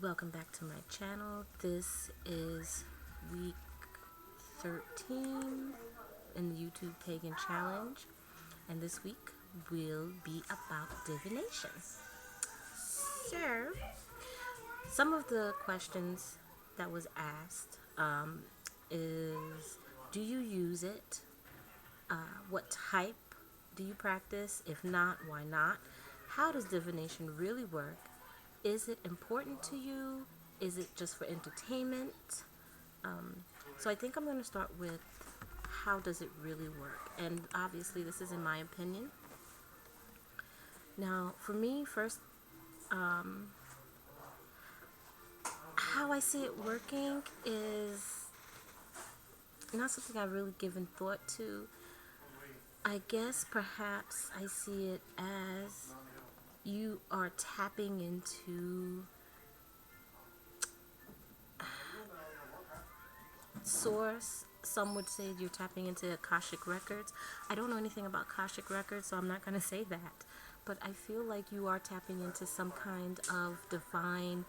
Welcome back to my channel. This is week 13 in the YouTube Pagan Challenge, and this week will be about divination. So, some of the questions that was asked is, do you use it? What type do you practice? If not, why not? How does divination really work? Is it important to you? Is it just for entertainment? So I think I'm going to start with how does it really work? And obviously this is in my opinion. Now for me, first, how I see it working is not something I've really given thought to. I guess perhaps I see it as you are tapping into source. Some would say you're tapping into Akashic records. I don't know anything about Akashic records, so I'm not going to say that. But I feel like you are tapping into some kind of divine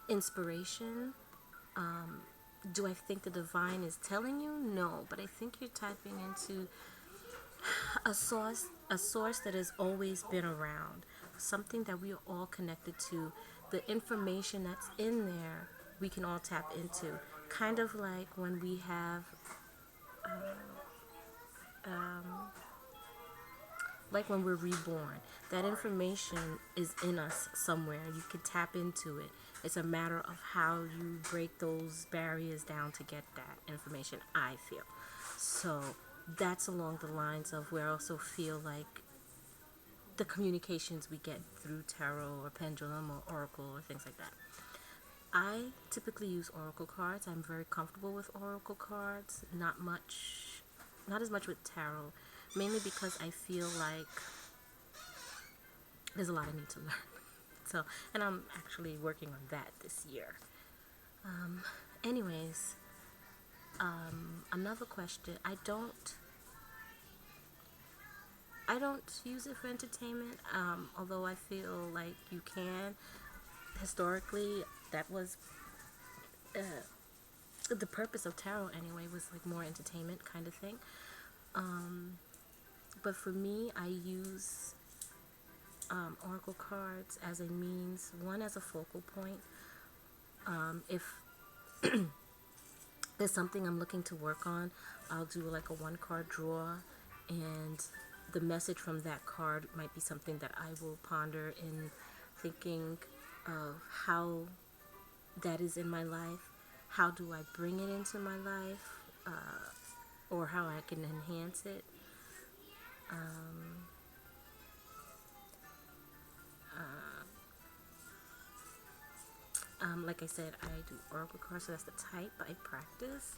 inspiration. Do I think the divine is telling you? No, but I think you're tapping into a source that has always been around, something that we are all connected to. The information that's in there we can all tap into, kind of like when we have like when we're reborn. That information is in us somewhere. You can tap into it. It's a matter of how you break those barriers down to get that information, I feel. So that's along the lines of where I also feel like the communications we get through tarot or pendulum or oracle or things like that. I typically use oracle cards. I'm very comfortable with oracle cards. Not as much with tarot, mainly because I feel like there's a lot I need to learn. So, and I'm actually working on that this year. Anyways, another question. I don't use it for entertainment, although I feel like you can. Historically, that was the purpose of tarot anyway, was like more entertainment kind of thing. But for me, I use oracle cards as a means, one, as a focal point. If there's something I'm looking to work on, I'll do like a one card draw, and the message from that card might be something that I will ponder in thinking of how that is in my life. How do I bring it into my life, or how I can enhance it. Like I said, I do oracle cards, so that's the type I practice.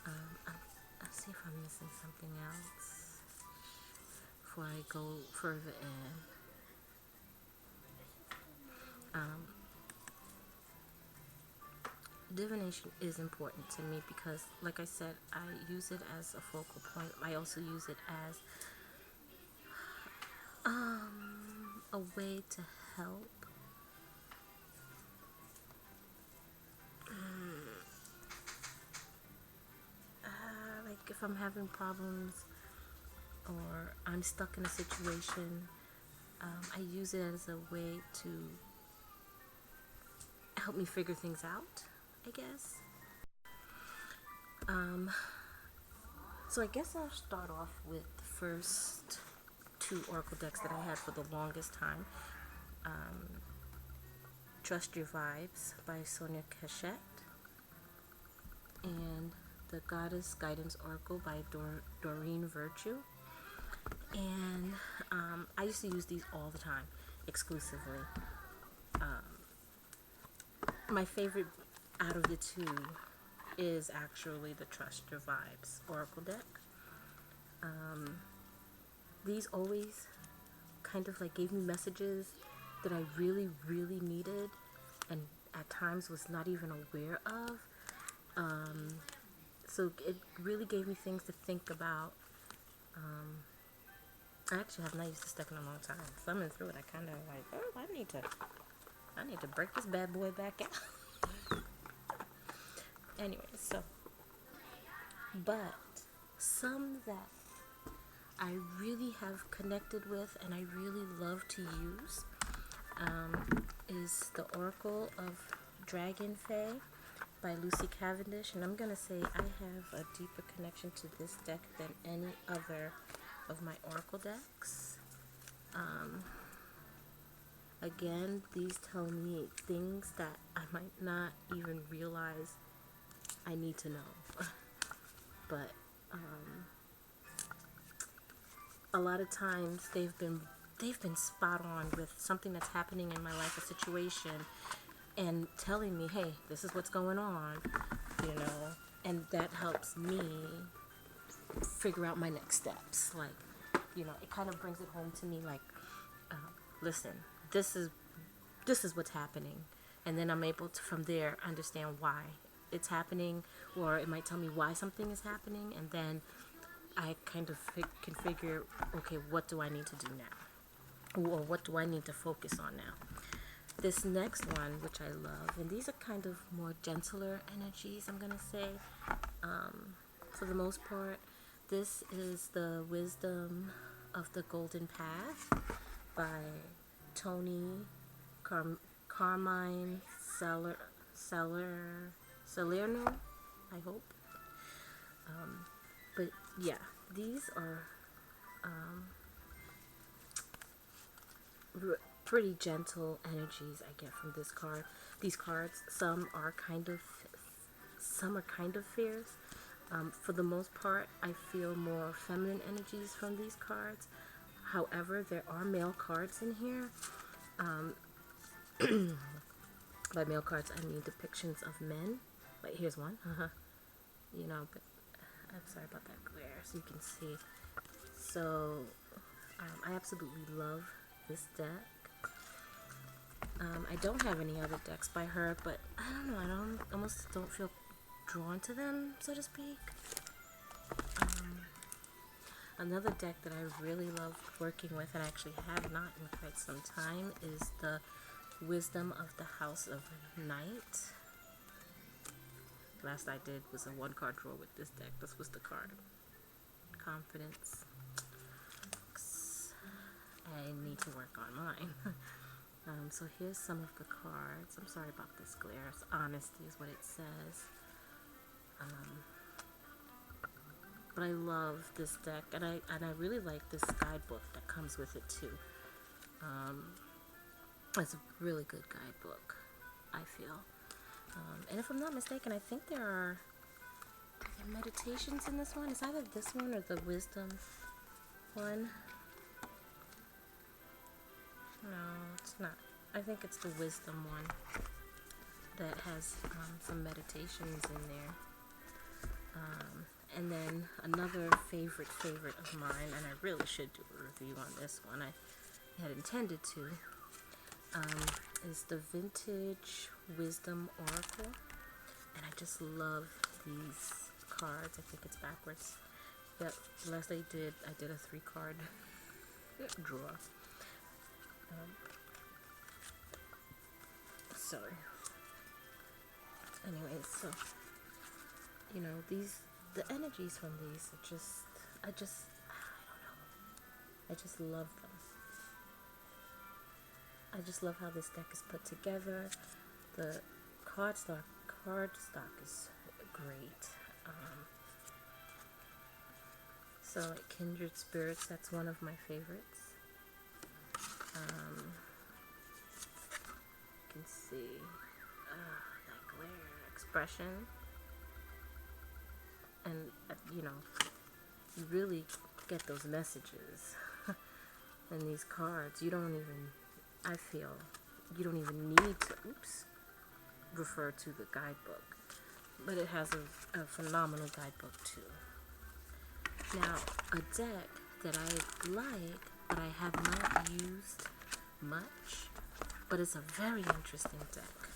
I'll see if I'm missing something else before I go further in. Divination is important to me because, like I said, I use it as a focal point. I also use it as a way to help like if I'm having problems or I'm stuck in a situation, I use it as a way to help me figure things out, I guess. So I guess I'll start off with the first two oracle decks that I had for the longest time. Trust Your Vibes by Sonia Cachette, and the Goddess Guidance Oracle by Doreen Virtue. And I used to use these all the time, exclusively. My favorite out of the two is actually the Trust Your Vibes Oracle deck. These always kind of like gave me messages that I really, really needed, and at times was not even aware of. So it really gave me things to think about. I actually have not used this deck in a long time. Thumbing through it, I kind of like, oh, I need to I need to break this bad boy back out. Anyway, so, but some that I really have connected with and I really love to use is the Oracle of Dragon Fae by Lucy Cavendish, and I'm gonna say I have a deeper connection to this deck than any other of my Oracle decks. Again, these tell me things that I might not even realize I need to know. But a lot of times they've been spot on with something that's happening in my life, a situation, and telling me, hey, this is what's going on, you know, and that helps me figure out my next steps. Like, you know, it kind of brings it home to me, like, listen, this is what's happening, and then I'm able to from there understand why it's happening, or it might tell me why something is happening, and then I kind of can figure, okay, what do I need to do now, or what do I need to focus on now. This next one, which I love, and these are kind of more gentler energies, I'm gonna say, for the most part. This is the Wisdom of the Golden Path by Tony Carmine Salerno, I hope. But yeah, these are pretty gentle energies I get from this card. These cards, some are kind of fierce. For the most part, I feel more feminine energies from these cards. However, there are male cards in here. By male cards, I mean depictions of men. Like, here's one. You know, but I'm sorry about that glare, so you can see. So, I absolutely love this deck. I don't have any other decks by her, but I don't know, I almost don't feel drawn to them, so to speak. Another deck that I really love working with, and I actually have not in quite some time, is the Wisdom of the House of Night. Last I did was a one-card draw with this deck. This was the card. Confidence. I need to work on mine. So here's some of the cards. I'm sorry about this glare. It's honesty is what it says. But I love this deck, and I really like this guidebook that comes with it too. It's a really good guidebook, I feel. And if I'm not mistaken, I think there are meditations in this one. It's either this one or the Wisdom one. No, it's not. I think it's the Wisdom one that has some meditations in there. And then another favorite of mine, and I really should do a review on this one. I had intended to, is the Vintage Wisdom Oracle. And I just love these cards. I think it's backwards. Yep, last I did a 3-card draw. So, anyway, so, you know, the energies from these are just, I don't know. I just love them. I just love how this deck is put together. The card stock is great. So, like Kindred Spirits, that's one of my favorites. You can see that glare, expression, and you know, you really get those messages in these cards. I feel you don't even need to refer to the guidebook, but it has a phenomenal guidebook too. Now, a deck that I like but I have not used much, but it's a very interesting deck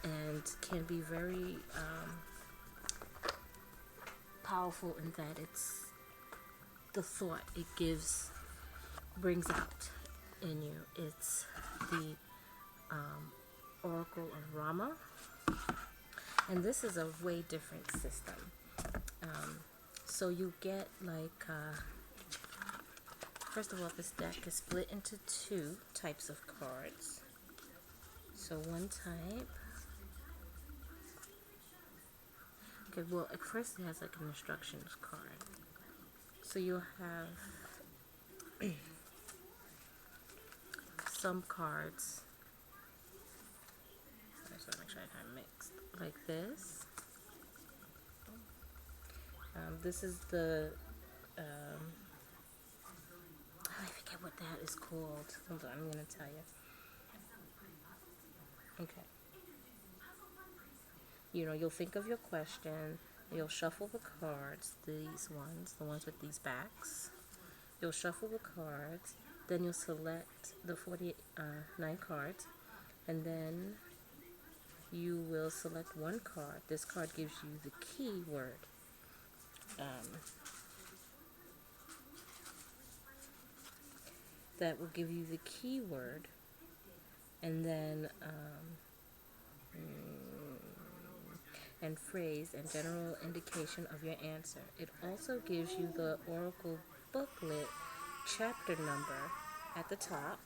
and can be very powerful in that it's the thought it brings out in you. It's the Oracle of Rama. And this is a way different system. So you get like, first of all, this deck is split into two types of cards. So one type, okay, well, at first it has like an instructions card. So you'll have some cards, I just want to make sure I have mixed, like this. This is the, I forget what that is called. Hold on, I'm going to tell you. Okay. You know, you'll think of your question, you'll shuffle the cards, these ones, the ones with these backs. You'll shuffle the cards, then you'll select the 49 cards, and then you will select one card. This card gives you the keyword. That will give you the keyword, and then and phrase and general indication of your answer. It also gives you the Oracle booklet chapter number at the top.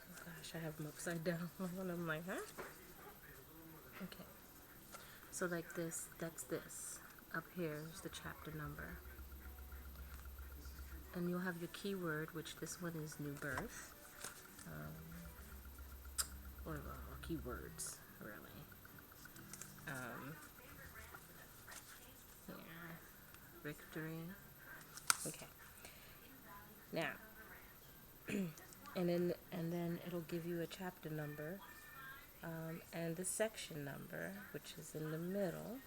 Oh gosh, I have them upside down. I'm like, huh? Okay. So like this, that's this. Up here is the chapter number. And you'll have your keyword, which this one is new birth. Or keywords, really. Here, victory. Okay. Now, and then it'll give you a chapter number, and the section number, which is in the middle.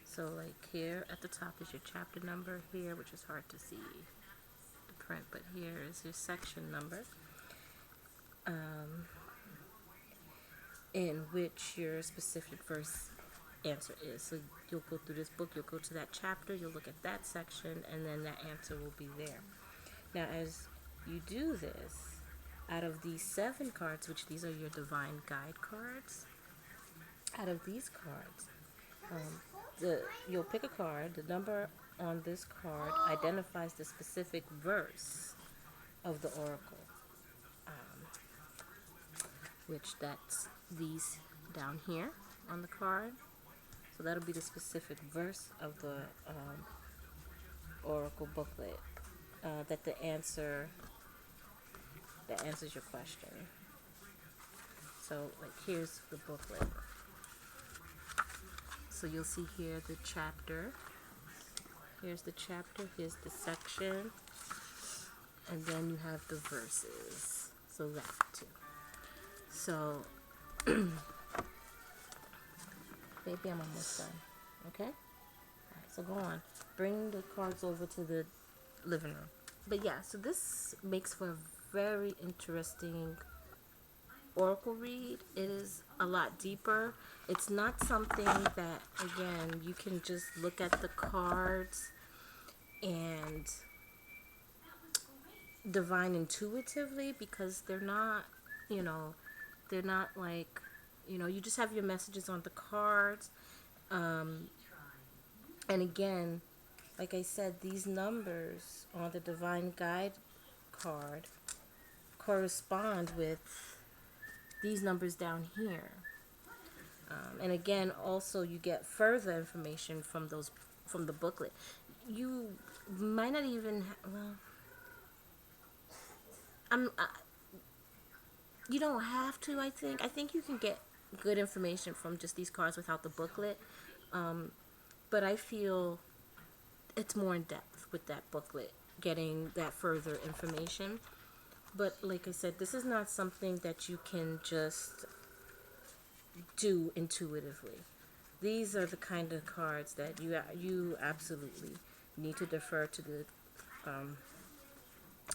So like here at the top is your chapter number here, which is hard to see the print, but here is your section number, in which your specific verse answer is. So you'll go through this book, you'll go to that chapter, you'll look at that section, and then that answer will be there. Now as you do this, out of these 7 cards, which these are your divine guide cards, out of these cards, you'll pick a card. The number on this card identifies the specific verse of the oracle, which that's these down here on the card. So that'll be the specific verse of the oracle booklet that answers your question. So like here's the booklet. So you'll see here the chapter. Here's the chapter, here's the section, and then you have the verses. So that too. So maybe I'm almost done. Okay? Alright, so go on. Bring the cards over to the living room. But yeah, so this makes for a very interesting oracle read. It is a lot deeper. It's not something that, again, you can just look at the cards and divine intuitively, because they're not, they're not like, you just have your messages on the cards. And again, like I said, these numbers on the divine guide card correspond with these numbers down here. And again, also you get further information from the booklet. You might not even you don't have to. I think you can get good information from just these cards without the booklet. But I feel it's more in depth with that booklet, getting that further information. But like I said, this is not something that you can just do intuitively. These are the kind of cards that you absolutely need to defer to the,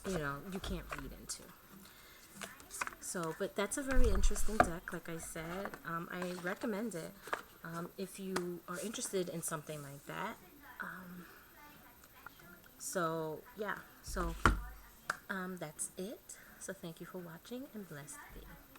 you can't read into. So, but that's a very interesting deck, like I said. I recommend it if you are interested in something like that. So, yeah. So, that's it. So thank you for watching and blessed be.